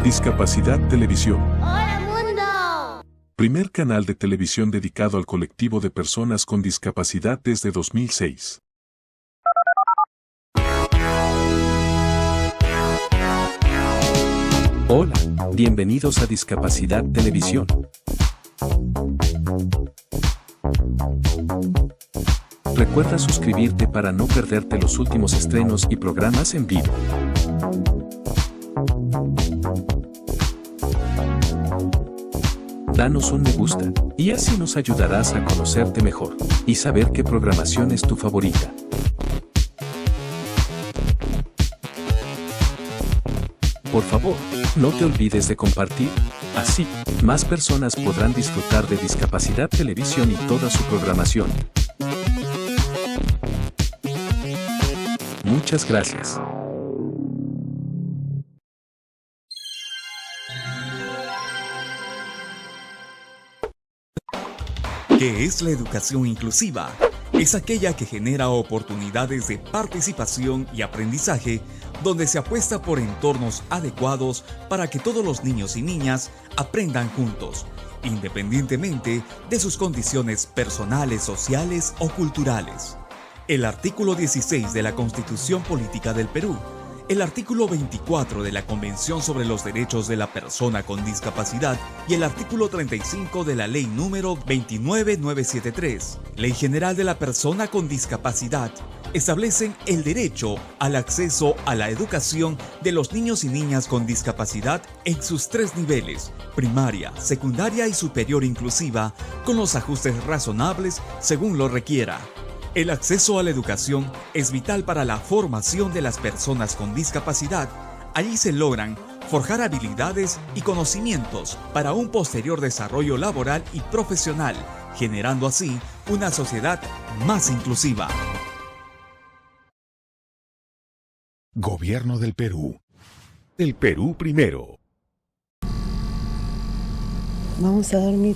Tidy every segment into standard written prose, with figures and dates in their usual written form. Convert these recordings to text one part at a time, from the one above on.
Discapacidad Televisión. ¡Hola mundo! Primer canal de televisión dedicado al colectivo de personas con discapacidad desde 2006. Hola, bienvenidos a Discapacidad Televisión. Recuerda suscribirte para no perderte los últimos estrenos y programas en vivo. Danos un me gusta, y así nos ayudarás a conocerte mejor, y saber qué programación es tu favorita. Por favor, no te olvides de compartir, así, más personas podrán disfrutar de Discapacidad Televisión y toda su programación. Muchas gracias. ¿Qué es la educación inclusiva? Es aquella que genera oportunidades de participación y aprendizaje donde se apuesta por entornos adecuados para que todos los niños y niñas aprendan juntos, independientemente de sus condiciones personales, sociales o culturales. El artículo 16 de la Constitución Política del Perú, el artículo 24 de la Convención sobre los Derechos de la Persona con Discapacidad y el artículo 35 de la Ley número 29973, Ley General de la Persona con Discapacidad, establecen el derecho al acceso a la educación de los niños y niñas con discapacidad en sus tres niveles, primaria, secundaria y superior inclusiva, con los ajustes razonables según lo requiera. El acceso a la educación es vital para la formación de las personas con discapacidad. Allí se logran forjar habilidades y conocimientos para un posterior desarrollo laboral y profesional, generando así una sociedad más inclusiva. Gobierno del Perú. El Perú primero. Vamos a dormir.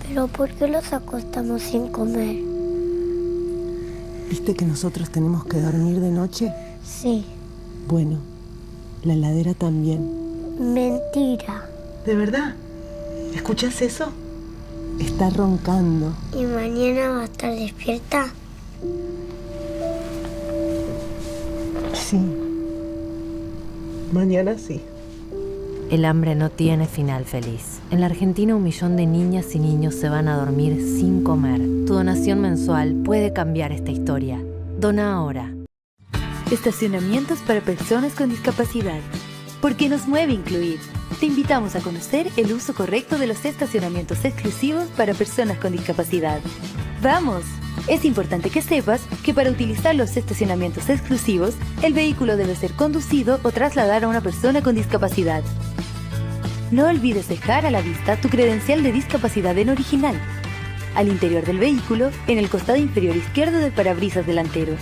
¿Pero por qué los acostamos sin comer? ¿Viste que nosotros tenemos que dormir de noche? Sí. Bueno, la heladera también. Mentira. ¿De verdad? ¿Escuchas eso? Está roncando. ¿Y mañana va a estar despierta? Sí. Mañana sí. El hambre no tiene final feliz. En la Argentina 1 millón de niñas y niños se van a dormir sin comer. Tu donación mensual puede cambiar esta historia. Dona ahora. Estacionamientos para personas con discapacidad. Porque nos mueve incluir. Te invitamos a conocer el uso correcto de los estacionamientos exclusivos para personas con discapacidad. ¡Vamos! Es importante que sepas que para utilizar los estacionamientos exclusivos, el vehículo debe ser conducido o trasladar a una persona con discapacidad. No olvides dejar a la vista tu credencial de discapacidad en original, al interior del vehículo, en el costado inferior izquierdo del parabrisas delantero.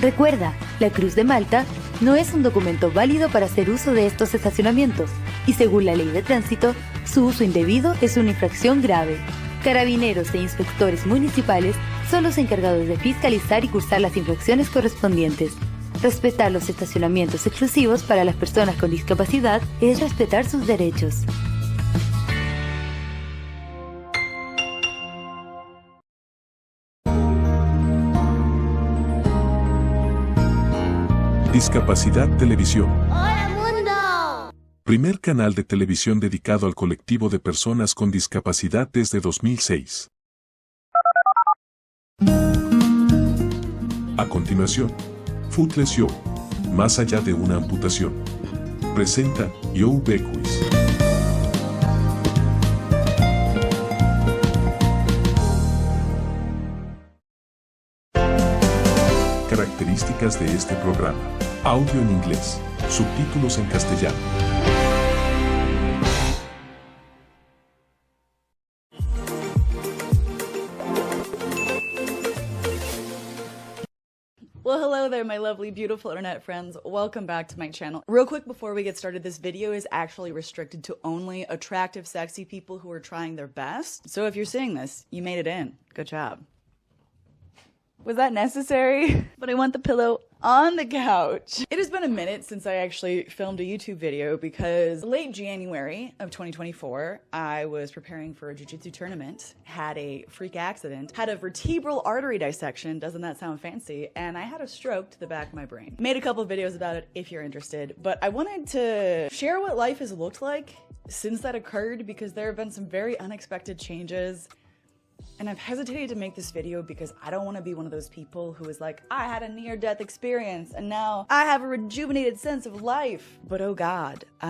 Recuerda, la Cruz de Malta no es un documento válido para hacer uso de estos estacionamientos y según la ley de tránsito, su uso indebido es una infracción grave. Carabineros e inspectores municipales son los encargados de fiscalizar y cursar las infracciones correspondientes. Respetar los estacionamientos exclusivos para las personas con discapacidad es respetar sus derechos. Discapacidad Televisión. ¡Hola mundo! Primer canal de televisión dedicado al colectivo de personas con discapacidad desde 2006. A continuación, Footless, más allá de una amputación. Presenta EE.UU BECKWITH. Características de este programa. Audio en inglés, subtítulos en castellano. Well, hello there, my lovely, beautiful internet friends. Welcome back to my channel. Real quick before we get started, this video is actually restricted to only attractive, sexy people who are trying their best. So if you're seeing this, you made it in. Good job. Was that necessary? But I want the pillow. on the couch. It has been a minute since I actually filmed a YouTube video because late January of 2024, I was preparing for a jiu-jitsu tournament, had a freak accident, had a vertebral artery dissection, doesn't that sound fancy, and I had a stroke to the back of my brain. Made a couple of videos about it if you're interested, but I wanted to share what life has looked like since that occurred because there have been some very unexpected changes. And I've hesitated to make this video because I don't want to be one of those people who is like, I had a near-death experience and now I have a rejuvenated sense of life. But oh God, I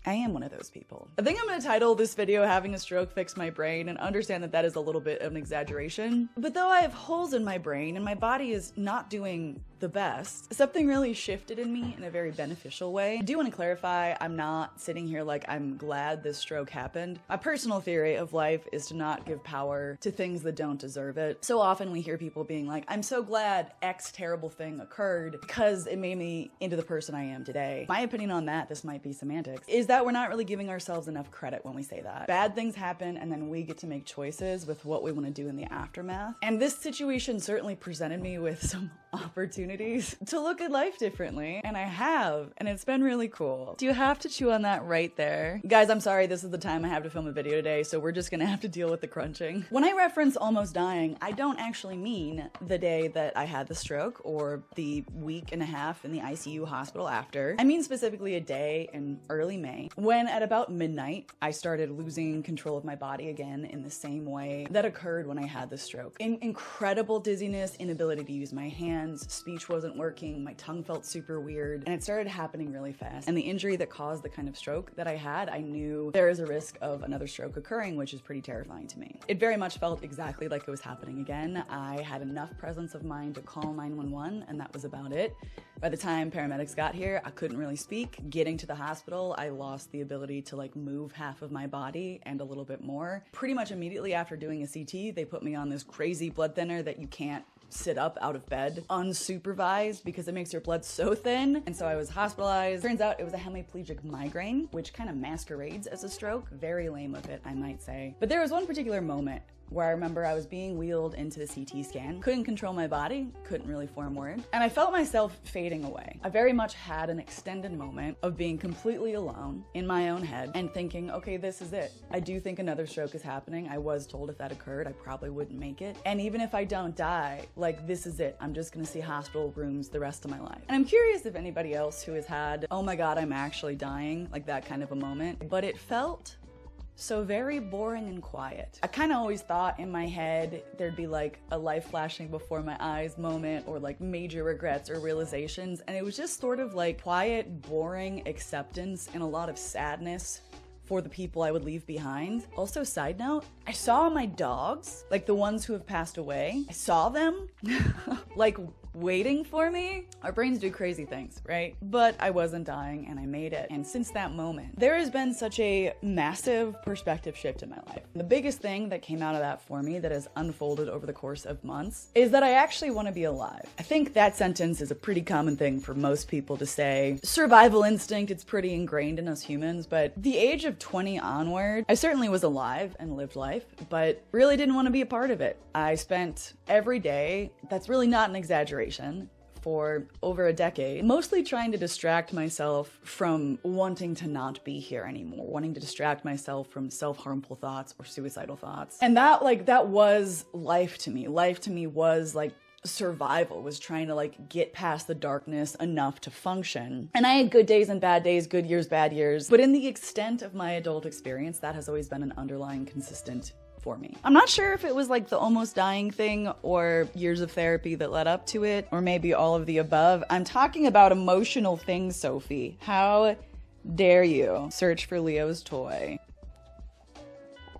am one of those people. I think I'm going to title this video Having a Stroke Fixed My Brain and understand that that is a little bit of an exaggeration. But though I have holes in my brain and my body is not doing the best, something really shifted in me in a very beneficial way. I do want to clarify, I'm not sitting here like I'm glad this stroke happened. My personal theory of life is to not give power to things that don't deserve it. So often we hear people being like, I'm so glad X terrible thing occurred because it made me into the person I am today. My opinion on that, this might be semantics, is that we're not really giving ourselves enough credit when we say that. Bad things happen and then we get to make choices with what we want to do in the aftermath. And this situation certainly presented me with some opportunities to look at life differently, and I have, and it's been really cool. Do you have to chew on that right there? Guys, I'm sorry, this is the time I have to film a video today, so we're just gonna have to deal with the crunching. When I reference almost dying, I don't actually mean the day that I had the stroke or the week and a half in the ICU hospital after. I mean specifically a day in early May, when at about midnight, I started losing control of my body again in the same way that occurred when I had the stroke. Incredible dizziness, inability to use my hands, speech wasn't working, my tongue felt super weird, and it started happening really fast. And the injury that caused the kind of stroke that I had, I knew there is a risk of another stroke occurring, which is pretty terrifying to me. It very much felt exactly like it was happening again. I had enough presence of mind to call 911, and that was about it. By the time paramedics got here, I couldn't really speak. Getting to the hospital, I lost the ability to like move half of my body and a little bit more. Pretty much immediately after doing a CT, they put me on this crazy blood thinner that you can't sit up out of bed unsupervised because it makes your blood so thin. And so I was hospitalized. Turns out it was a hemiplegic migraine, which kind of masquerades as a stroke. Very lame of it, I might say. But there was one particular moment where I remember I was being wheeled into the CT scan, couldn't control my body, couldn't really form words, and I felt myself fading away. I very much had an extended moment of being completely alone in my own head and thinking, okay, this is it. I do think another stroke is happening. I was told if that occurred, I probably wouldn't make it. And even if I don't die, like this is it. I'm just gonna see hospital rooms the rest of my life. And I'm curious if anybody else who has had, oh my God, I'm actually dying, like that kind of a moment, but it felt so very boring and quiet. I kind of always thought in my head there'd be like a life flashing before my eyes moment or like major regrets or realizations, and it was just sort of like quiet, boring acceptance and a lot of sadness for the people I would leave behind. Also, side note, I saw my dogs, like the ones who have passed away. I saw them like waiting for me. Our brains do crazy things, right? But I wasn't dying and I made it. And since that moment, there has been such a massive perspective shift in my life. The biggest thing that came out of that for me that has unfolded over the course of months is that I actually want to be alive. I think that sentence is a pretty common thing for most people to say. Survival instinct, it's pretty ingrained in us humans, but the age of 20 onward, I certainly was alive and lived life, but really didn't want to be a part of it. I spent every day, that's really not an exaggeration, for over a decade, mostly trying to distract myself from wanting to not be here anymore, wanting to distract myself from self-harmful thoughts or suicidal thoughts. And that was life to me. Life to me was like survival, was trying to like get past the darkness enough to function. And I had good days and bad days, good years, bad years. But in the extent of my adult experience, that has always been an underlying consistent for me. I'm not sure if it was like the almost dying thing or years of therapy that led up to it, or maybe all of the above. I'm talking about emotional things, Sophie. How dare you search for Leo's toy?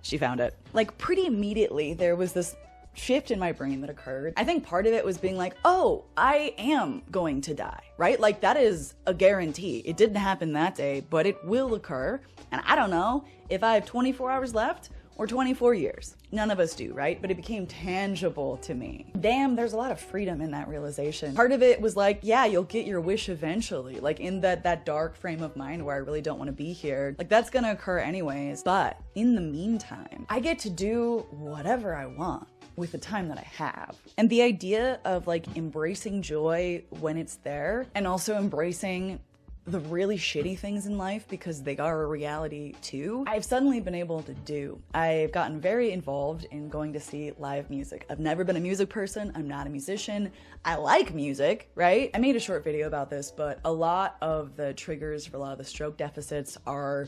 She found it. Like pretty immediately, there was this shift in my brain that occurred. I think part of it was being like, oh, I am going to die, right? Like that is a guarantee. It didn't happen that day, but it will occur. And I don't know if I have 24 hours left or 24 years. None of us do, right? But it became tangible to me. Damn, there's a lot of freedom in that realization. Part of it was like, yeah, you'll get your wish eventually. Like in that dark frame of mind where I really don't want to be here. Like that's gonna occur anyways. But in the meantime, I get to do whatever I want. with the time that I have. And the idea of like embracing joy when it's there, and also embracing the really shitty things in life because they are a reality too, I've suddenly been able to do. I've gotten very involved in going to see live music. I've never been a music person. I'm not a musician. I like music, right? I made a short video about this, but a lot of the triggers for a lot of the stroke deficits are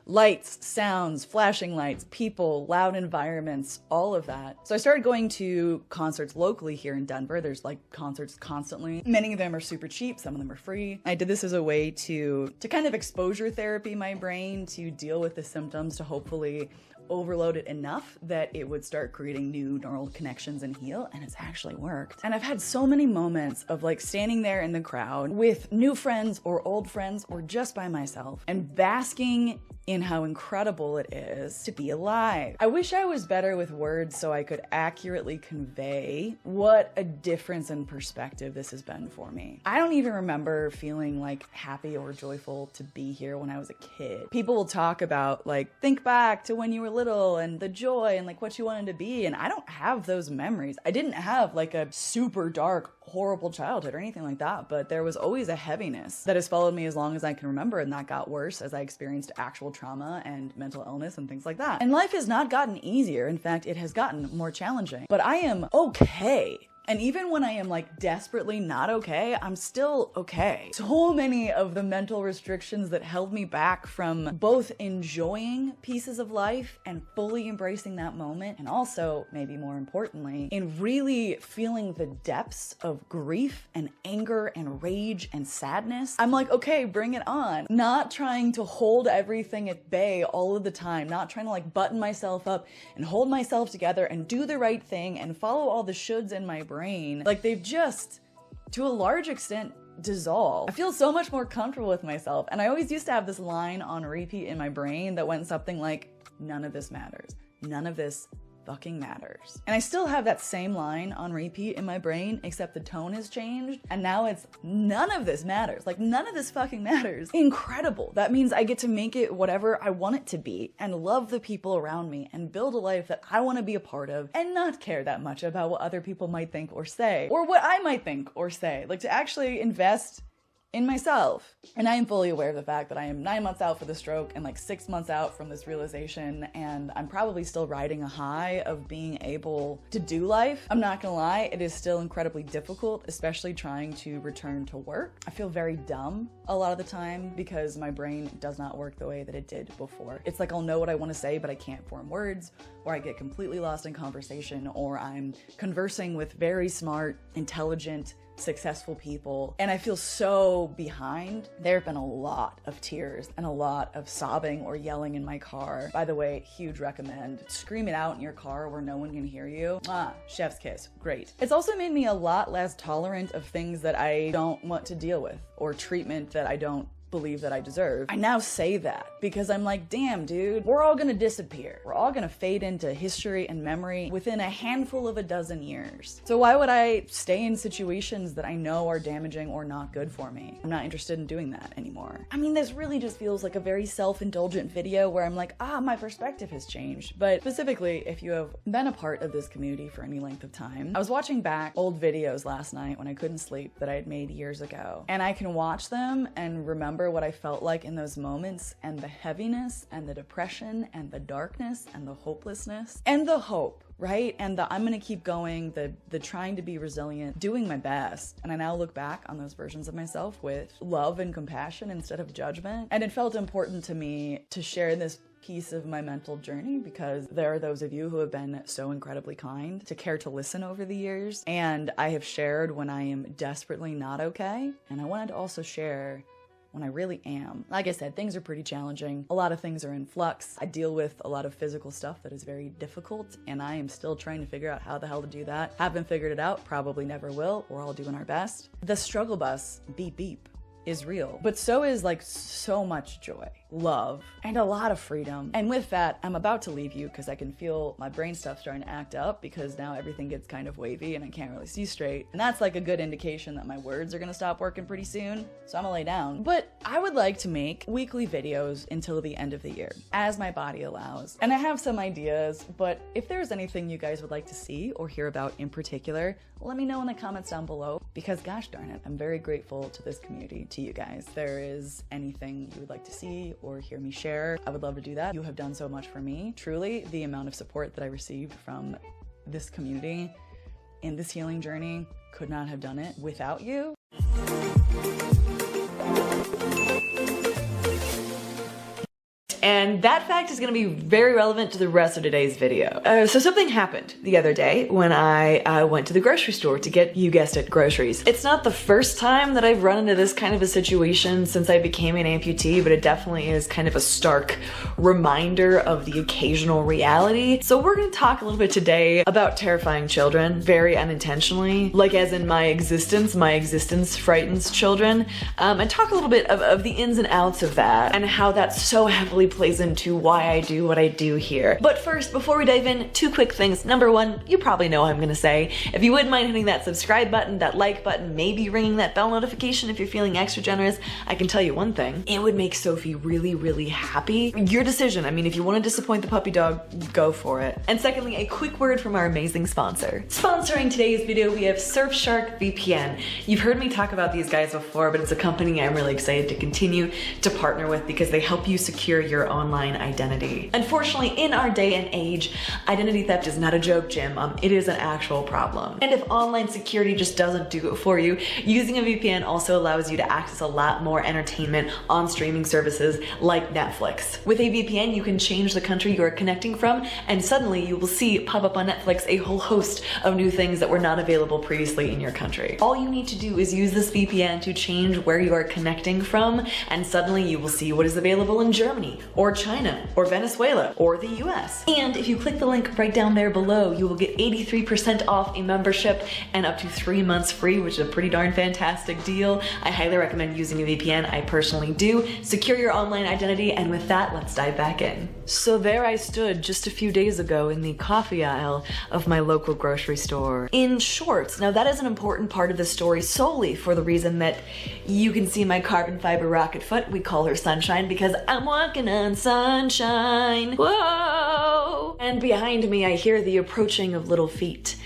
lights, sounds, flashing lights, people, loud environments, all of that. So I started going to concerts locally here in Denver. There's like concerts constantly. Many of them are super cheap, some of them are free. I did this as a way to kind of exposure therapy my brain to deal with the symptoms, to hopefully overload it enough that it would start creating new neural connections and heal, and it's actually worked. And I've had so many moments of like standing there in the crowd with new friends or old friends or just by myself and basking in how incredible it is to be alive. I wish I was better with words so I could accurately convey what a difference in perspective this has been for me. I don't even remember feeling like happy or joyful to be here when I was a kid. People will talk about like, think back to when you were little and the joy and like what you wanted to be, and I don't have those memories. I didn't have like a super dark, horrible childhood or anything like that, but there was always a heaviness that has followed me as long as I can remember, and that got worse as I experienced actual trauma and mental illness and things like that. And life has not gotten easier. In fact, it has gotten more challenging, but I am okay. And even when I am like desperately not okay, I'm still okay. So many of the mental restrictions that held me back from both enjoying pieces of life and fully embracing that moment, and also, maybe more importantly, in really feeling the depths of grief and anger and rage and sadness, I'm like, okay, bring it on. Not trying to hold everything at bay all of the time, not trying to like button myself up and hold myself together and do the right thing and follow all the shoulds in my brain. Like they've just, to a large extent, dissolved. I feel so much more comfortable with myself. And I always used to have this line on repeat in my brain that went something like, none of this matters. None of this fucking matters. And I still have that same line on repeat in my brain, except the tone has changed. And now it's none of this matters. Like none of this fucking matters. Incredible. That means I get to make it whatever I want it to be and love the people around me and build a life that I want to be a part of and not care that much about what other people might think or say, or what I might think or say. Like to actually invest in myself. And I am fully aware of the fact that I am 9 months out for the stroke and like 6 months out from this realization, and I'm probably still riding a high of being able to do life. I'm not gonna lie, it is still incredibly difficult, especially trying to return to work. I feel very dumb a lot of the time because my brain does not work the way that it did before. It's like I'll know what I want to say, but I can't form words, or I get completely lost in conversation, or I'm conversing with very smart, intelligent, successful people, and I feel so behind. There have been a lot of tears and a lot of sobbing or yelling in my car. By the way, huge recommend. Scream it out in your car where no one can hear you. Chef's kiss. Great. It's also made me a lot less tolerant of things that I don't want to deal with, or treatment that I don't believe that I deserve. I now say that because I'm like, damn, dude, we're all gonna disappear. We're all gonna fade into history and memory within a handful of a dozen years. So why would I stay in situations that I know are damaging or not good for me? I'm not interested in doing that anymore. I mean, this really just feels like a very self-indulgent video where I'm like, my perspective has changed. But specifically, if you have been a part of this community for any length of time, I was watching back old videos last night when I couldn't sleep that I had made years ago. And I can watch them and remember what I felt like in those moments, and the heaviness and the depression and the darkness and the hopelessness and the hope, right? And the I'm gonna keep going, the trying to be resilient, doing my best. And I now look back on those versions of myself with love and compassion instead of judgment. And it felt important to me to share this piece of my mental journey because there are those of you who have been so incredibly kind to care to listen over the years. And I have shared when I am desperately not okay. And I wanted to also share when I really am. Like I said, things are pretty challenging. A lot of things are in flux. I deal with a lot of physical stuff that is very difficult, and I am still trying to figure out how the hell to do that. Haven't figured it out, probably never will. We're all doing our best. The struggle bus, beep beep, is real, but so is like so much joy. love, and a lot of freedom. And with that, I'm about to leave you because I can feel my brain stuff starting to act up because now everything gets kind of wavy and I can't really see straight. And that's like a good indication that my words are gonna stop working pretty soon, so I'm gonna lay down. But I would like to make weekly videos until the end of the year, as my body allows. And I have some ideas, but if there's anything you guys would like to see or hear about in particular, let me know in the comments down below, because gosh darn it, I'm very grateful to this community, to you guys. If there is anything you would like to see or hear me share, I would love to do that. You have done so much for me. Truly, the amount of support that I received from this community in this healing journey, could not have done it without you. And that fact is going to be very relevant to the rest of today's video. So something happened the other day when I went to the grocery store to get, you guessed it, groceries. It's not the first time that I've run into this kind of a situation since I became an amputee, but it definitely is kind of a stark reminder of the occasional reality. So we're going to talk a little bit today about terrifying children, very unintentionally, like as in my existence frightens children, and talk a little bit of the ins and outs of that and how that so heavily plays into why I do what I do here. But first, before we dive in, two quick things. Number one, you probably know what I'm gonna say. If you wouldn't mind hitting that subscribe button, that like button, maybe ringing that bell notification if you're feeling extra generous, I can tell you one thing, it would make Sophie really, really happy. Your decision. I mean, if you want to disappoint the puppy dog, go for it. And secondly, a quick word from our amazing sponsor. Sponsoring today's video, we have Surfshark VPN. You've heard me talk about these guys before, but it's a company I'm really excited to continue to partner with because they help you secure your online identity. Unfortunately, in our day and age, identity theft is not a joke, Jim. It is an actual problem. And if online security just doesn't do it for you, using a VPN also allows you to access a lot more entertainment on streaming services like Netflix. With a VPN, you can change the country you are connecting from, and suddenly you will see pop up on Netflix a whole host of new things that were not available previously in your country. All you need to do is use this VPN to change where you are connecting from, and suddenly you will see what is available in Germany, or China, or Venezuela, or the US. And if you click the link right down there below, you will get 83% off a membership and up to 3 months free, which is a pretty darn fantastic deal. I highly recommend using a VPN. I personally do. Secure your online identity, and with that, let's dive back in. So there I stood just a few days ago in the coffee aisle of my local grocery store in shorts. Now that is an important part of the story solely for the reason that you can see my carbon fiber rocket foot. We call her Sunshine because I'm walking on sunshine. Whoa! And behind me I hear the approaching of little feet.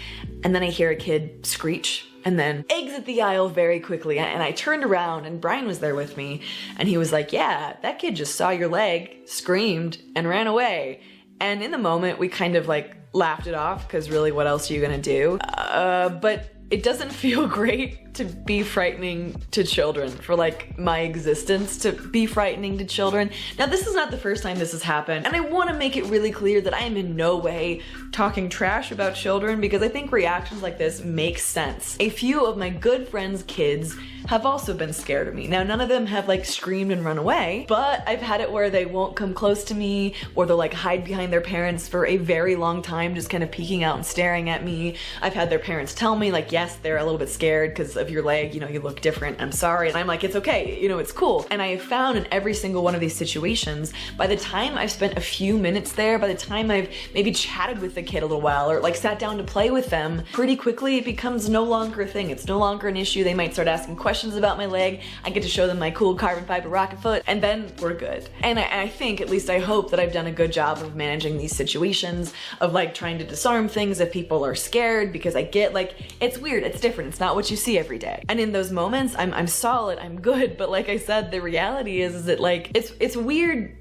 And then I hear a kid screech and then exit the aisle very quickly. And I turned around and Brian was there with me and he was like, yeah, that kid just saw your leg, screamed, and ran away. And in the moment we kind of like laughed it off because really what else are you gonna do? But it doesn't feel great to be frightening to children, for like my existence to be frightening to children. Now this is not the first time this has happened, and I want to make it really clear that I am in no way talking trash about children because I think reactions like this make sense. A few of my good friends' kids have also been scared of me. Now none of them have like screamed and run away, but I've had it where they won't come close to me or they'll like hide behind their parents for a very long time, just kind of peeking out and staring at me. I've had their parents tell me like, yes, they're a little bit scared because of your leg, you know, you look different, I'm sorry. And I'm like, it's okay, you know, it's cool. And I have found in every single one of these situations, by the time I've spent a few minutes there, by the time I've maybe chatted with the kid a little while or like sat down to play with them, pretty quickly it becomes no longer a thing. It's no longer an issue. They might start asking questions about my leg. I get to show them my cool carbon fiber rocket foot, and then we're good. And I think, at least I hope, that I've done a good job of managing these situations, of like trying to disarm things if people are scared, because I get like, it's weird, it's different, it's not what you see every day. And in those moments, I'm solid, I'm good, but like I said, the reality is that like, it's weird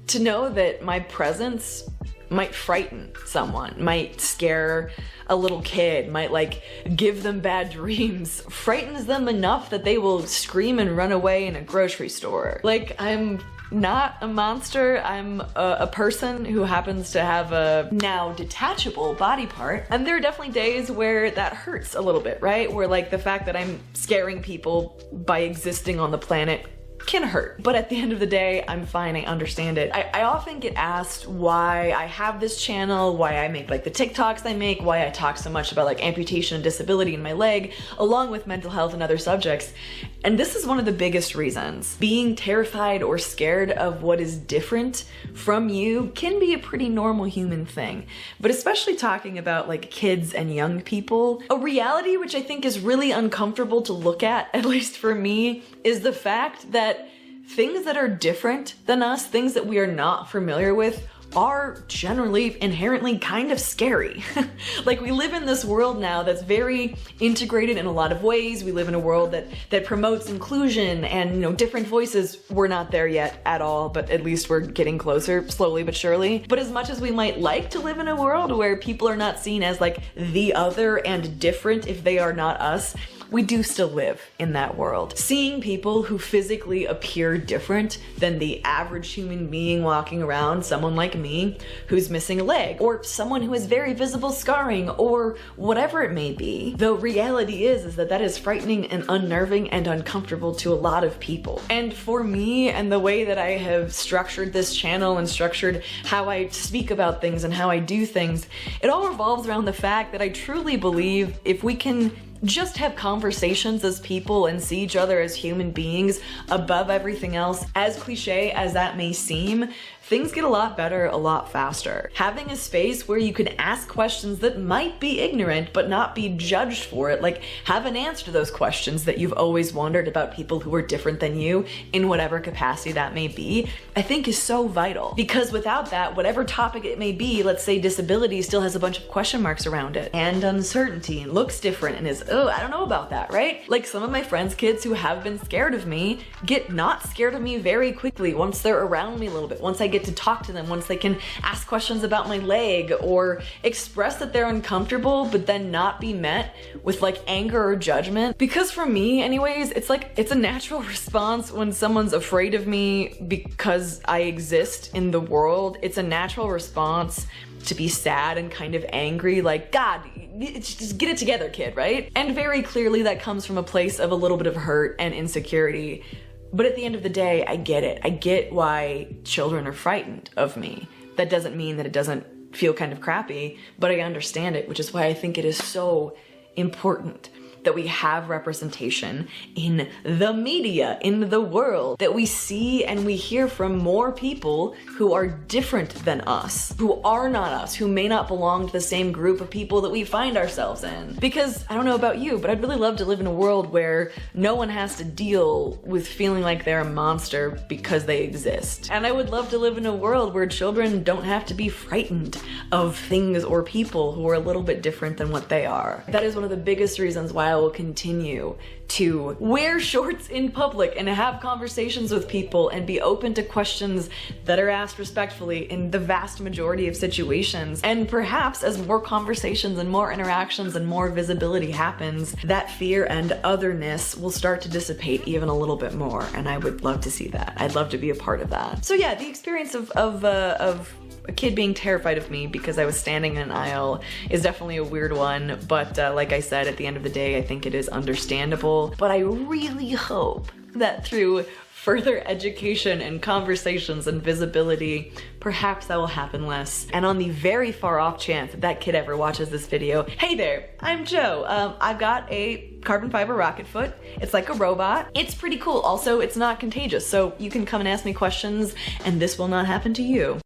to know that my presence might frighten someone, might scare a little kid, might like give them bad dreams, frightens them enough that they will scream and run away in a grocery store. Like, I'm not a monster, I'm a person who happens to have a now detachable body part. And there are definitely days where that hurts a little bit, right? Where like the fact that I'm scaring people by existing on the planet can hurt. But at the end of the day, I'm fine, I understand it. I often get asked why I have this channel, why I make like the TikToks I make, why I talk so much about like amputation and disability in my leg, along with mental health and other subjects. And this is one of the biggest reasons. Being terrified or scared of what is different from you can be a pretty normal human thing. But especially talking about like kids and young people, a reality which I think is really uncomfortable to look at least for me, is the fact that things that are different than us, things that we are not familiar with, are generally inherently kind of scary. Like, we live in this world now that's very integrated in a lot of ways. We live in a world that promotes inclusion and, you know, different voices. We're not there yet at all, but at least we're getting closer, slowly but surely. But as much as we might like to live in a world where people are not seen as like the other and different if they are not us, we do still live in that world. Seeing people who physically appear different than the average human being walking around, someone like me who's missing a leg, or someone who has very visible scarring, or whatever it may be, the reality is that that is frightening and unnerving and uncomfortable to a lot of people. And for me, and the way that I have structured this channel and structured how I speak about things and how I do things, it all revolves around the fact that I truly believe if we can just have conversations as people and see each other as human beings above everything else, as cliche as that may seem, things get a lot better a lot faster. Having a space where you can ask questions that might be ignorant but not be judged for it, like have an answer to those questions that you've always wondered about people who are different than you in whatever capacity that may be, I think is so vital. Because without that, whatever topic it may be, let's say disability still has a bunch of question marks around it, and uncertainty, and looks different, and is, oh, I don't know about that, right? Like, some of my friends' kids who have been scared of me get not scared of me very quickly once they're around me a little bit, once I get to talk to them, once they can ask questions about my leg or express that they're uncomfortable, but then not be met with like anger or judgment. Because for me anyways, it's like, it's a natural response when someone's afraid of me because I exist in the world. It's a natural response to be sad and kind of angry, like, God, just get it together, kid, right? And very clearly that comes from a place of a little bit of hurt and insecurity. But at the end of the day, I get it. I get why children are frightened of me. That doesn't mean that it doesn't feel kind of crappy, but I understand it, which is why I think it is so important that we have representation in the media, in the world, that we see and we hear from more people who are different than us, who are not us, who may not belong to the same group of people that we find ourselves in. Because I don't know about you, but I'd really love to live in a world where no one has to deal with feeling like they're a monster because they exist. And I would love to live in a world where children don't have to be frightened of things or people who are a little bit different than what they are. That is one of the biggest reasons why I will continue to wear shorts in public and have conversations with people and be open to questions that are asked respectfully in the vast majority of situations. And perhaps as more conversations and more interactions and more visibility happens, that fear and otherness will start to dissipate even a little bit more. And I would love to see that. I'd love to be a part of that. So yeah, the experience of a kid being terrified of me because I was standing in an aisle is definitely a weird one, but like I said, at the end of the day, I think it is understandable. But I really hope that through further education and conversations and visibility, perhaps that will happen less. And on the very far off chance that that kid ever watches this video, hey there, I'm Joe. I've got a carbon fiber rocket foot. It's like a robot. It's pretty cool. Also, it's not contagious, so you can come and ask me questions and this will not happen to you.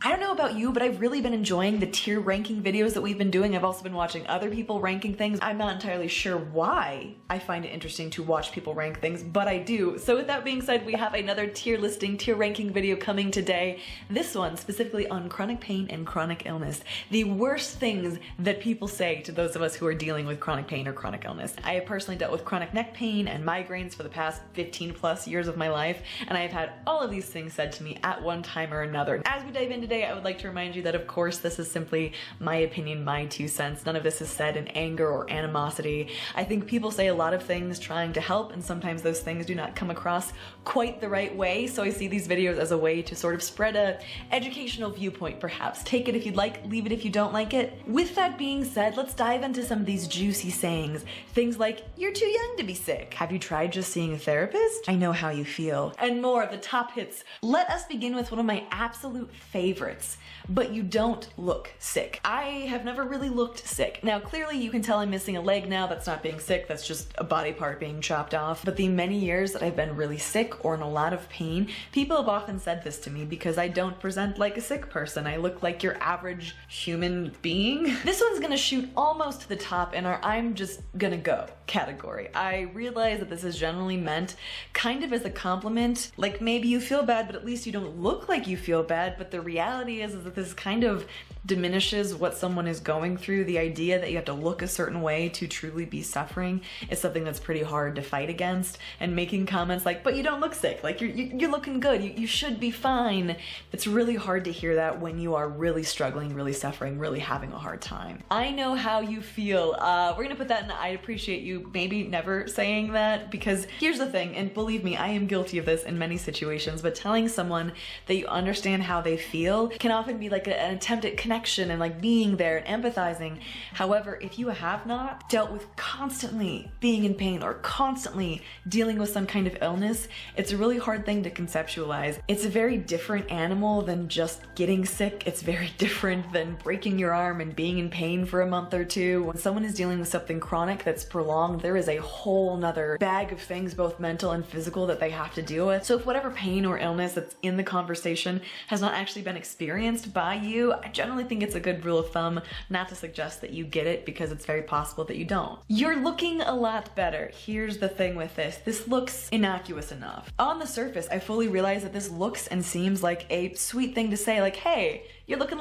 I don't know about you, but I've really been enjoying the tier ranking videos that we've been doing. I've also been watching other people ranking things. I'm not entirely sure why I find it interesting to watch people rank things, but I do. So with that being said, we have another tier listing, tier ranking video coming today. This one specifically on chronic pain and chronic illness. The worst things that people say to those of us who are dealing with chronic pain or chronic illness. I have personally dealt with chronic neck pain and migraines for the past 15 plus years of my life, and I have had all of these things said to me at one time or another. As we dive in today, I would like like to remind you that of course this is simply my opinion, my 2 cents. None of this is said in anger or animosity. I think people say a lot of things trying to help, and sometimes those things do not come across quite the right way, so I see these videos as a way to sort of spread a educational viewpoint perhaps. Take it if you'd like, leave it if you don't like it. With that being said, let's dive into some of these juicy sayings. Things like, you're too young to be sick. Have you tried just seeing a therapist? I know how you feel. And more of the top hits. Let us begin with one of my absolute favorites. But you don't look sick. I have never really looked sick. Now clearly you can tell I'm missing a leg now. That's not being sick, that's just a body part being chopped off. But the many years that I've been really sick or in a lot of pain, people have often said this to me because I don't present like a sick person. I look like your average human being. This one's gonna shoot almost to the top in our I'm just gonna go category. I realize that this is generally meant kind of as a compliment, like maybe you feel bad but at least you don't look like you feel bad, but the reality is that this kind of diminishes what someone is going through. The idea that you have to look a certain way to truly be suffering is something that's pretty hard to fight against, and making comments like, but you don't look sick, like you're looking good, you should be fine. It's really hard to hear that when you are really struggling, really suffering, really having a hard time. I know how you feel. We're gonna put that in I appreciate you maybe never saying that, because here's the thing, and believe me, I am guilty of this in many situations, but telling someone that you understand how they feel can often be like an attempt at connection and like being there and empathizing. However, if you have not dealt with constantly being in pain or constantly dealing with some kind of illness, it's a really hard thing to conceptualize. It's a very different animal than just getting sick. It's very different than breaking your arm and being in pain for a month or two. When someone is dealing with something chronic that's prolonged, there is a whole nother bag of things, both mental and physical, that they have to deal with. So if whatever pain or illness that's in the conversation has not actually been experienced by you, I generally think it's a good rule of thumb not to suggest that you get it, because it's very possible that you don't. You're looking a lot better. Here's the thing with this. This looks innocuous enough. On the surface, I fully realize that this looks and seems like a sweet thing to say, like, hey, you're looking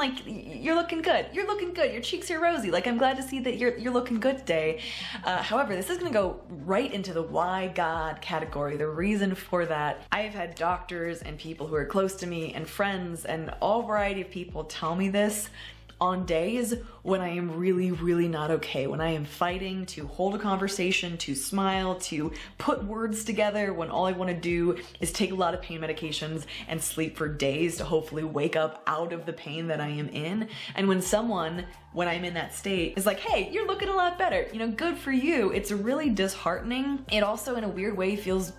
good. You're looking good. Your cheeks are rosy. Like, I'm glad to see that you're looking good today. However, this is gonna go right into the why God category. The reason for that, I've had doctors and people who are close to me and friends and all variety of people tell me this on days when I am really, really not okay, when I am fighting to hold a conversation, to smile, to put words together, when all I want to do is take a lot of pain medications and sleep for days to hopefully wake up out of the pain that I am in. And when someone, when I'm in that state, is like, hey, you're looking a lot better, you know, good for you, it's really disheartening. It also in a weird way feels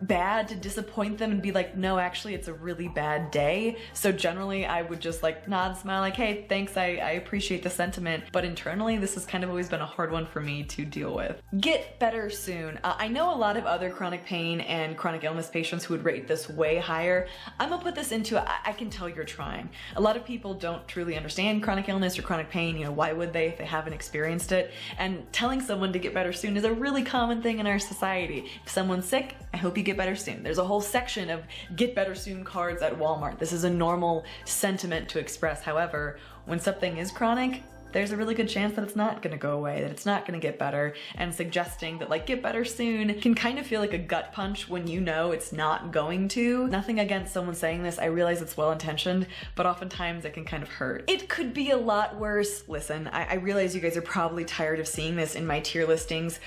bad to disappoint them and be like, no, actually it's a really bad day. So generally I would just like nod and smile like, hey, thanks, I appreciate the sentiment. But internally this has kind of always been a hard one for me to deal with. Get better soon. I know a lot of other chronic pain and chronic illness patients who would rate this way higher. I'm gonna put this into I can tell you're trying. A lot of people don't truly understand chronic illness or chronic pain. You know, why would they if they haven't experienced it? And telling someone to get better soon is a really common thing in our society. If someone's sick, I hope you get better soon. There's a whole section of get better soon cards at Walmart. This is a normal sentiment to express. However, when something is chronic, there's a really good chance that it's not gonna go away, that it's not gonna get better, and suggesting that like get better soon can kind of feel like a gut punch when you know it's not going to. Nothing against someone saying this, I realize it's well-intentioned, but oftentimes it can kind of hurt. It could be a lot worse. Listen, I realize you guys are probably tired of seeing this in my tier listings,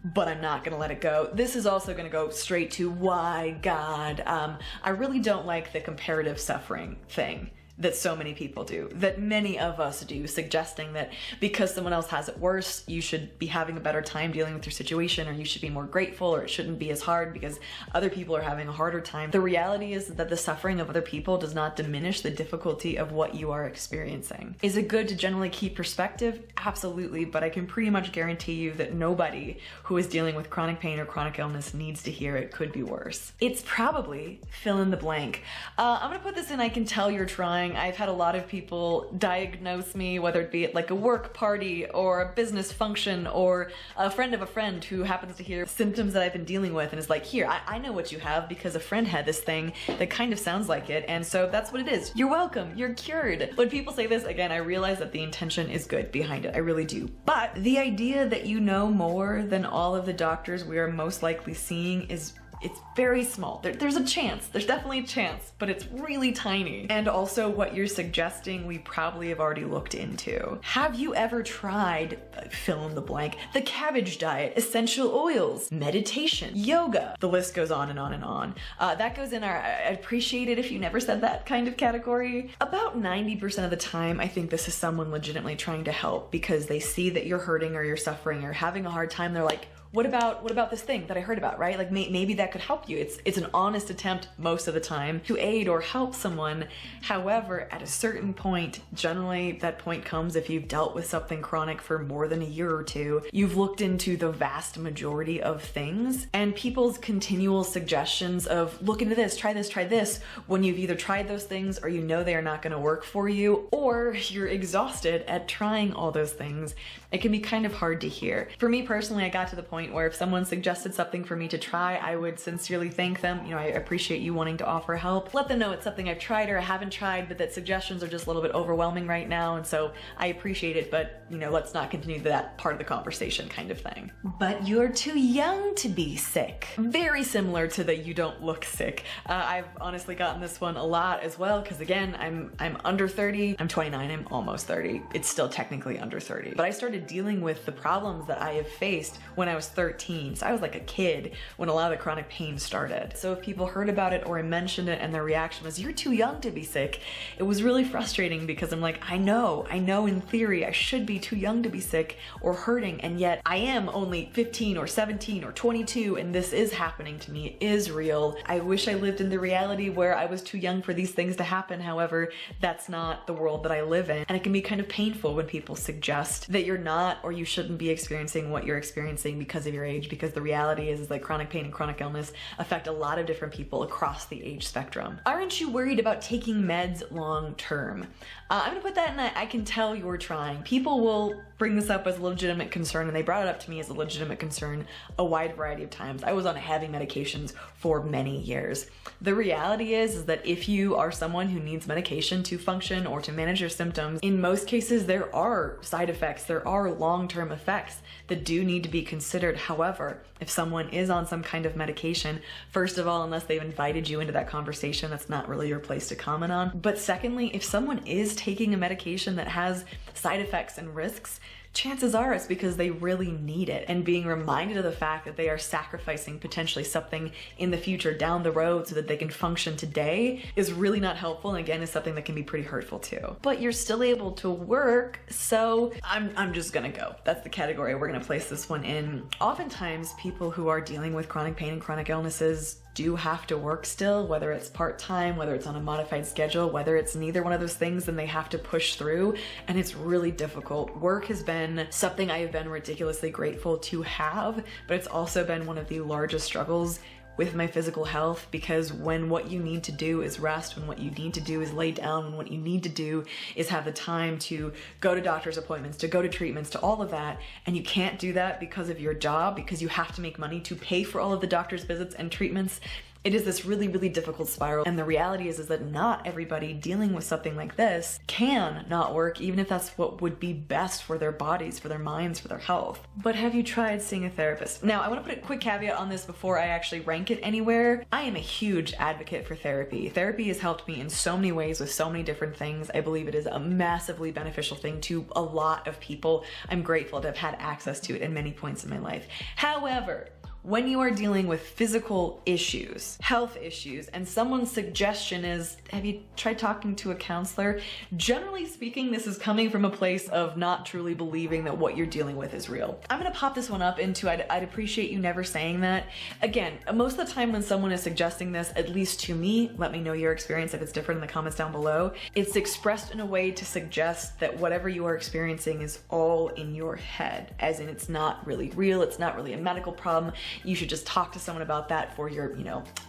but I'm not gonna let it go. This is also gonna go straight to why God. I really don't like the comparative suffering thing that so many people do, that many of us do, suggesting that because someone else has it worse, you should be having a better time dealing with your situation, or you should be more grateful, or it shouldn't be as hard because other people are having a harder time. The reality is that the suffering of other people does not diminish the difficulty of what you are experiencing. Is it good to generally keep perspective? Absolutely, but I can pretty much guarantee you that nobody who is dealing with chronic pain or chronic illness needs to hear it could be worse. It's probably fill in the blank. I'm gonna put this in I can tell you're trying. I've had a lot of people diagnose me, whether it be at like a work party or a business function or a friend of a friend who happens to hear symptoms that I've been dealing with and is like, here, I know what you have because a friend had this thing that kind of sounds like it, and so that's what it is. You're welcome, you're cured. When people say this, again, I realize that the intention is good behind it, I really do. But the idea that you know more than all of the doctors we are most likely seeing is it's very small. There's a chance, there's definitely a chance, but it's really tiny. And also what you're suggesting, we probably have already looked into. Have you ever tried, fill in the blank, the cabbage diet, essential oils, meditation, yoga? The list goes on and on and on. That goes in our, I appreciate it if you never said that kind of category. About 90% of the time, I think this is someone legitimately trying to help because they see that you're hurting or you're suffering or having a hard time. They're like, what about this thing that I heard about, right? Like maybe that could help you. It's an honest attempt most of the time to aid or help someone. However, at a certain point, generally that point comes if you've dealt with something chronic for more than a year or two, you've looked into the vast majority of things, and people's continual suggestions of look into this, try this, when you've either tried those things or you know they are not going to work for you, or you're exhausted at trying all those things, it can be kind of hard to hear. For me personally, I got to the point where if someone suggested something for me to try, I would sincerely thank them. You know, I appreciate you wanting to offer help. Let them know it's something I've tried or I haven't tried, but that suggestions are just a little bit overwhelming right now, and so I appreciate it, but you know, let's not continue that part of the conversation kind of thing. But you're too young to be sick. Very similar to the you don't look sick. I've honestly gotten this one a lot as well, because again, I'm under 30, I'm 29, I'm almost 30. It's still technically under 30. But I started dealing with the problems that I have faced when I was 13. So I was like a kid when a lot of the chronic pain started. So if people heard about it or I mentioned it and their reaction was, you're too young to be sick, it was really frustrating because I'm like, I know in theory I should be too young to be sick or hurting, and yet I am only 15 or 17 or 22 and this is happening to me. It is real. I wish I lived in the reality where I was too young for these things to happen. However, that's not the world that I live in. And it can be kind of painful when people suggest that you're not or you shouldn't be experiencing what you're experiencing because of your age, because the reality is like chronic pain and chronic illness affect a lot of different people across the age spectrum. Aren't you worried about taking meds long term? I'm gonna put that in that I can tell you're trying. People will bring this up as a legitimate concern, and they brought it up to me as a legitimate concern a wide variety of times. I was on heavy medications for many years. The reality is that if you are someone who needs medication to function or to manage your symptoms, in most cases there are side effects, there are long-term effects that do need to be considered. However, if someone is on some kind of medication, first of all, unless they've invited you into that conversation, that's not really your place to comment on. But secondly, if someone is taking a medication that has side effects and risks, chances are it's because they really need it, and being reminded of the fact that they are sacrificing potentially something in the future down the road so that they can function today is really not helpful, and again is something that can be pretty hurtful too. But you're still able to work, so I'm just gonna go. That's the category we're gonna place this one in. Oftentimes people who are dealing with chronic pain and chronic illnesses do have to work still, whether it's part-time, whether it's on a modified schedule, whether it's neither one of those things, then they have to push through, and it's really difficult. Work has been something I have been ridiculously grateful to have, but it's also been one of the largest struggles with my physical health, because when what you need to do is rest, when what you need to do is lay down, when what you need to do is have the time to go to doctor's appointments, to go to treatments, to all of that, and you can't do that because of your job, because you have to make money to pay for all of the doctor's visits and treatments, it is this really, really difficult spiral. And the reality is that not everybody dealing with something like this can not work, even if that's what would be best for their bodies, for their minds, for their health. But have you tried seeing a therapist? Now, I want to put a quick caveat on this before I actually rank it anywhere. I am a huge advocate for therapy. Therapy has helped me in so many ways with so many different things. I believe it is a massively beneficial thing to a lot of people. I'm grateful to have had access to it at many points in my life. However, when you are dealing with physical issues, health issues, and someone's suggestion is, have you tried talking to a counselor? Generally speaking, this is coming from a place of not truly believing that what you're dealing with is real. I'm gonna pop this one up into I'd appreciate you never saying that. Again, most of the time when someone is suggesting this, at least to me, let me know your experience if it's different in the comments down below, it's expressed in a way to suggest that whatever you are experiencing is all in your head, as in it's not really real, it's not really a medical problem. You should just talk to someone about that for your,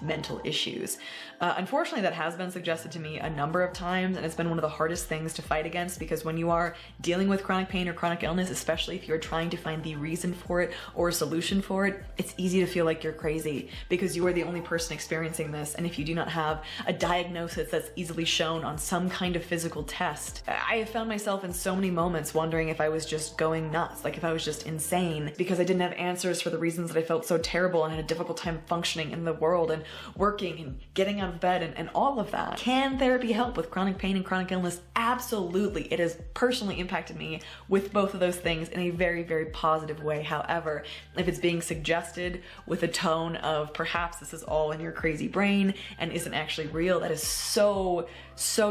mental issues. Unfortunately, that has been suggested to me a number of times, and it's been one of the hardest things to fight against, because when you are dealing with chronic pain or chronic illness, especially if you're trying to find the reason for it or a solution for it, it's easy to feel like you're crazy because you are the only person experiencing this, and if you do not have a diagnosis that's easily shown on some kind of physical test, I have found myself in so many moments wondering if I was just going nuts, like if I was just insane because I didn't have answers for the reasons that I felt so so terrible and had a difficult time functioning in the world and working and getting out of bed and all of that. Can therapy help with chronic pain and chronic illness? Absolutely. It has personally impacted me with both of those things in a very, very positive way. However, if it's being suggested with a tone of perhaps this is all in your crazy brain and isn't actually real, that is so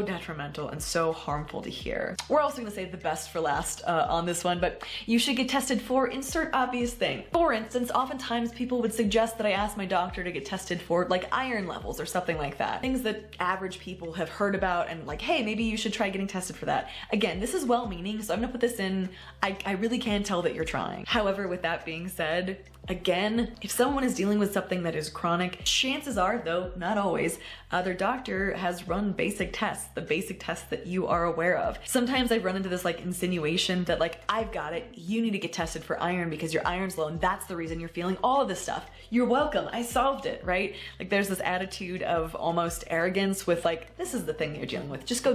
detrimental and so harmful to hear. We're also gonna save the best for last on this one, but you should get tested for insert obvious thing. For instance, oftentimes people would suggest that I ask my doctor to get tested for like iron levels or something like that. Things that average people have heard about and like, hey, maybe you should try getting tested for that. Again, this is well-meaning, so I'm gonna put this in. I really can tell that you're trying. However, with that being said, again, if someone is dealing with something that is chronic, chances are, though not always, their doctor has run basic tests, the basic tests that you are aware of. Sometimes I've run into this like insinuation that like, I've got it, you need to get tested for iron because your iron's low and that's the reason you're feeling all of this stuff. You're welcome, I solved it, right? Like there's this attitude of almost arrogance with like, this is the thing that you're dealing with, just go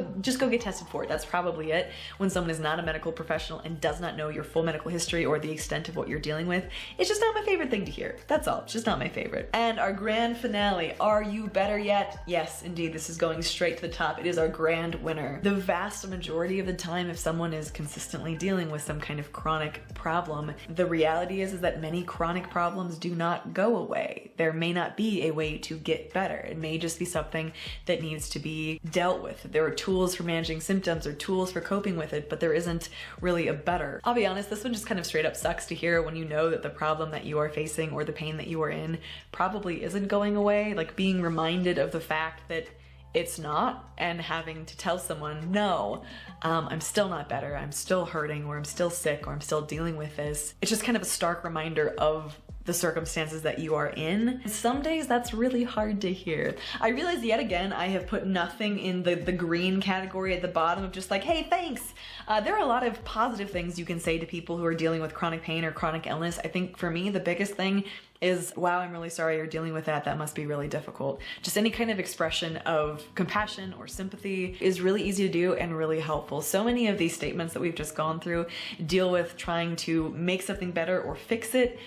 get tested for it. That's probably it. When someone is not a medical professional and does not know your full medical history or the extent of what you're dealing with, it's just not my favorite thing to hear. That's all, it's just not my favorite. And our grand finale, are you better yet? Yes, indeed, this is going straight to the top. It is our grand winner. The vast majority of the time, if someone is consistently dealing with some kind of chronic problem, the reality is that many chronic problems do not go away. There may not be a way to get better. It may just be something that needs to be dealt with. There are tools for managing symptoms or tools for coping with it, but there isn't really a better. I'll be honest, this one just kind of straight up sucks to hear when you know that the problem that you are facing or the pain that you are in probably isn't going away. Like being reminded of the fact that it's not and having to tell someone, no, I'm still not better, I'm still hurting, or I'm still sick, or I'm still dealing with this. It's just kind of a stark reminder of the circumstances that you are in. Some days that's really hard to hear. I realize yet again I have put nothing in the green category at the bottom of just like, hey, thanks. There are a lot of positive things you can say to people who are dealing with chronic pain or chronic illness. I think for me the biggest thing is, wow, I'm really sorry you're dealing with that. That must be really difficult. Just any kind of expression of compassion or sympathy is really easy to do and really helpful. So many of these statements that we've just gone through deal with trying to make something better or fix it,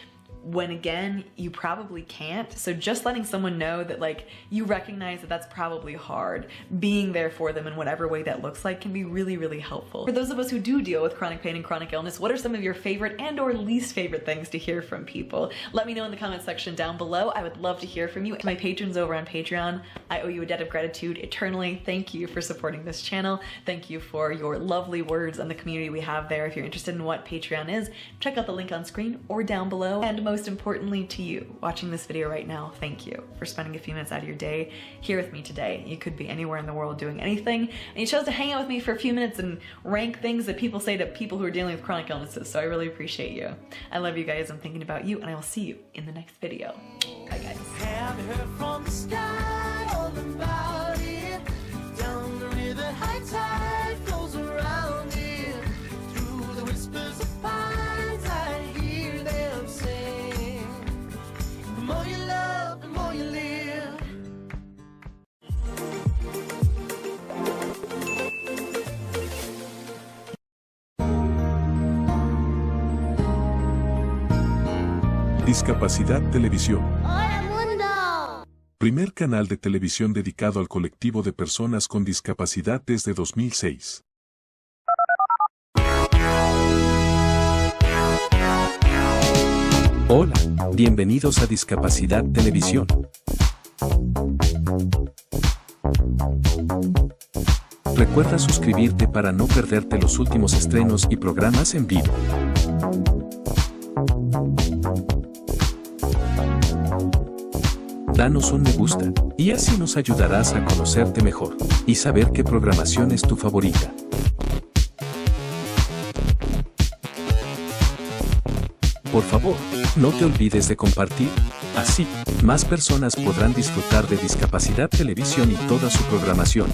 when again, you probably can't. So just letting someone know that like you recognize that that's probably hard, being there for them in whatever way that looks like can be really, really helpful. For those of us who do deal with chronic pain and chronic illness, what are some of your favorite and or least favorite things to hear from people? Let me know in the comment section down below. I would love to hear from you. To my patrons over on Patreon, I owe you a debt of gratitude eternally. Thank you for supporting this channel. Thank you for your lovely words and the community we have there. If you're interested in what Patreon is, check out the link on screen or down below. And most importantly to you watching this video right now, thank you for spending a few minutes out of your day here with me today. You could be anywhere in the world doing anything, and you chose to hang out with me for a few minutes and rank things that people say to people who are dealing with chronic illnesses, so I really appreciate you. I love you guys, I'm thinking about you, and I will see you in the next video. Bye guys. Have heard from the sky all about it. Down the river, high tide flows around it. Through the whispers of pines, I hear them sing. The more you love, the more you live. Discapacidad Televisión. ¡Hola mundo! Primer canal de televisión dedicado al colectivo de personas con discapacidad desde 2006. Hola, bienvenidos a Discapacidad Televisión. Recuerda suscribirte para no perderte los últimos estrenos y programas en vivo. Danos un me gusta, y así nos ayudarás a conocerte mejor, y saber qué programación es tu favorita. Por favor, no te olvides de compartir, así, más personas podrán disfrutar de Discapacidad Televisión y toda su programación.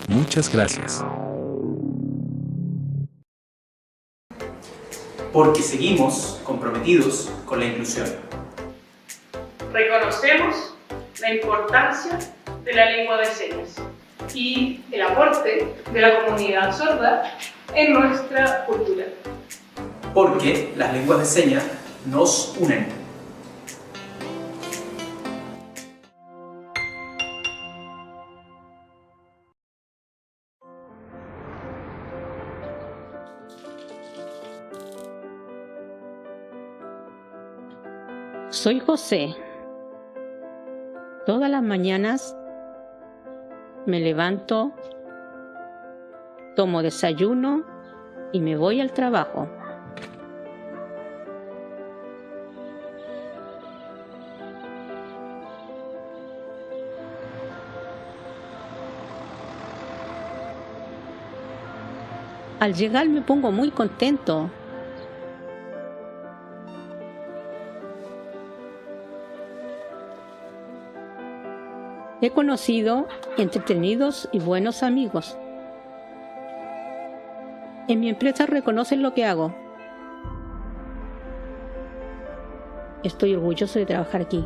Muchas gracias. Porque seguimos comprometidos con la inclusión. Reconocemos la importancia de la lengua de señas y el aporte de la comunidad sorda en nuestra cultura. porque las lenguas de señas nos unen. Soy José. Todas las mañanas me levanto, tomo desayuno y me voy al trabajo. Al llegar me pongo muy contento. He conocido entretenidos y buenos amigos. En mi empresa reconocen lo que hago. Estoy orgulloso de trabajar aquí.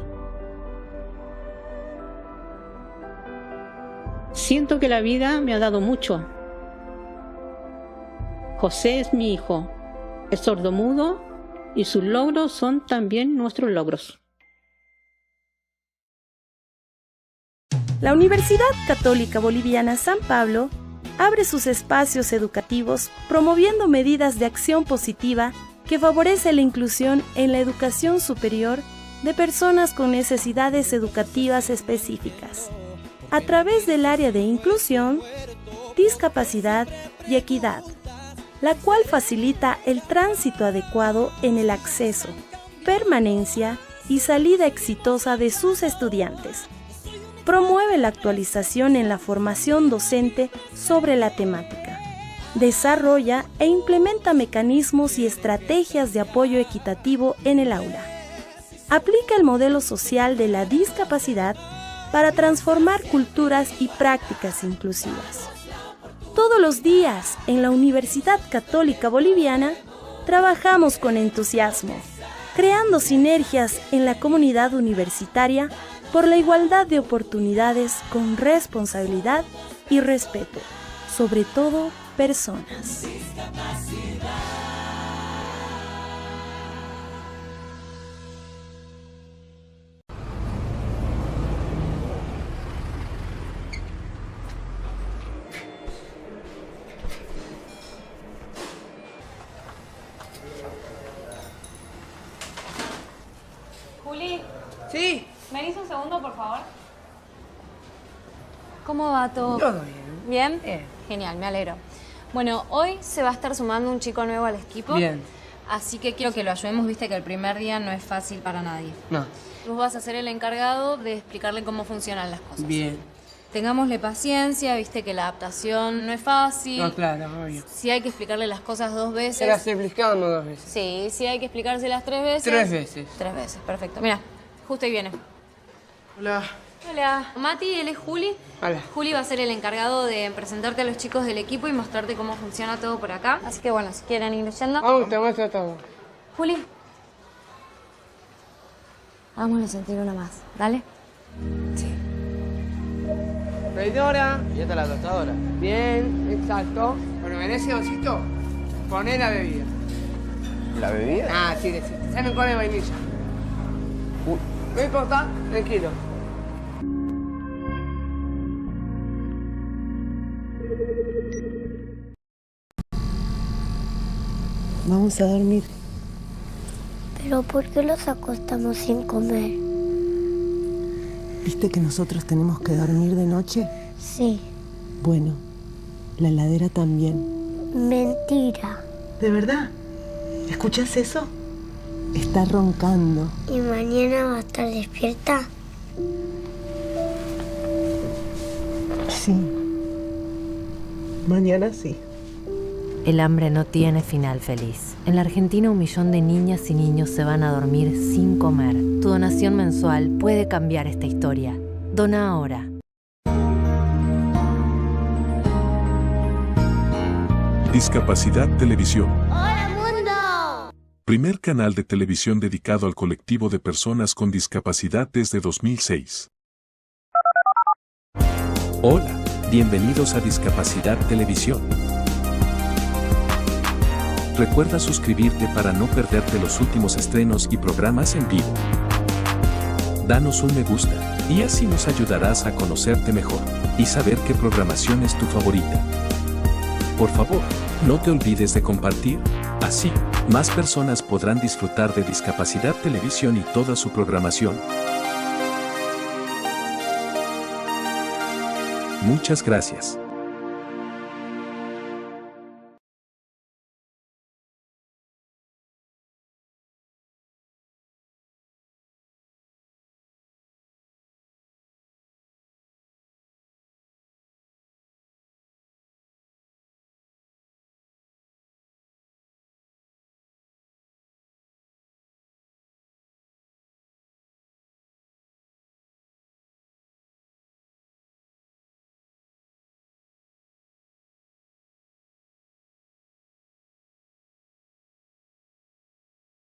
Siento que la vida me ha dado mucho. José es mi hijo. Es sordomudo y sus logros son también nuestros logros. La Universidad Católica Boliviana San Pablo abre sus espacios educativos promoviendo medidas de acción positiva que favorece la inclusión en la educación superior de personas con necesidades educativas específicas, a través del área de inclusión, discapacidad y equidad, la cual facilita el tránsito adecuado en el acceso, permanencia y salida exitosa de sus estudiantes. Promueve la actualización en la formación docente sobre la temática. Desarrolla e implementa mecanismos y estrategias de apoyo equitativo en el aula. Aplica el modelo social de la discapacidad para transformar culturas y prácticas inclusivas. Todos los días en la Universidad Católica Boliviana trabajamos con entusiasmo, creando sinergias en la comunidad universitaria por la igualdad de oportunidades con responsabilidad y respeto, sobre todo personas. Juli. Sí. ¿Venís un segundo, por favor? ¿Cómo va todo? Todo bien. ¿Bien? Genial, me alegro. Bueno, hoy se va a estar sumando un chico nuevo al equipo. Bien. Así que quiero que lo ayudemos, viste que el primer día no es fácil para nadie. No. Vos vas a ser el encargado de explicarle cómo funcionan las cosas. Bien. Tengámosle paciencia, viste que la adaptación no es fácil. No, claro, obvio. Si hay que explicarle las cosas 2 veces. Se las explicamos 2 veces. Sí, si hay que explicárselas 3 veces. 3 veces. 3 veces, perfecto. Mira, justo ahí viene. Hola. Hola. Mati, él es Juli. Hola. Juli va a ser el encargado de presentarte a los chicos del equipo y mostrarte cómo funciona todo por acá. Así que bueno, si quieren ir leyendo. Vamos, te muestro todo. Juli. Vámonos a sentir una más, ¿dale? Sí. Freidora. Y esta es la tostadora. Bien, exacto. Bueno, en ese vasito, poné la bebida. ¿La bebida? Ah, sí, saben con de vainilla. No importa, tranquilo. Vamos a dormir. ¿Pero por qué los acostamos sin comer? ¿Viste que nosotros tenemos que dormir de noche? Sí. Bueno, la heladera también. Mentira. ¿De verdad? ¿Escuchas eso? Está roncando. ¿Y mañana va a estar despierta? Sí. Mañana sí. El hambre no tiene final feliz. En la Argentina 1 millón de niñas y niños se van a dormir sin comer. Tu donación mensual puede cambiar esta historia. Dona ahora. Discapacidad Televisión. ¡Hola, mundo! Primer canal de televisión dedicado al colectivo de personas con discapacidad desde 2006. Hola, bienvenidos a Discapacidad Televisión. Recuerda suscribirte para no perderte los últimos estrenos y programas en vivo. Danos un me gusta, y así nos ayudarás a conocerte mejor, y saber qué programación es tu favorita. Por favor, no te olvides de compartir, así, más personas podrán disfrutar de Discapacidad Televisión y toda su programación. Muchas gracias.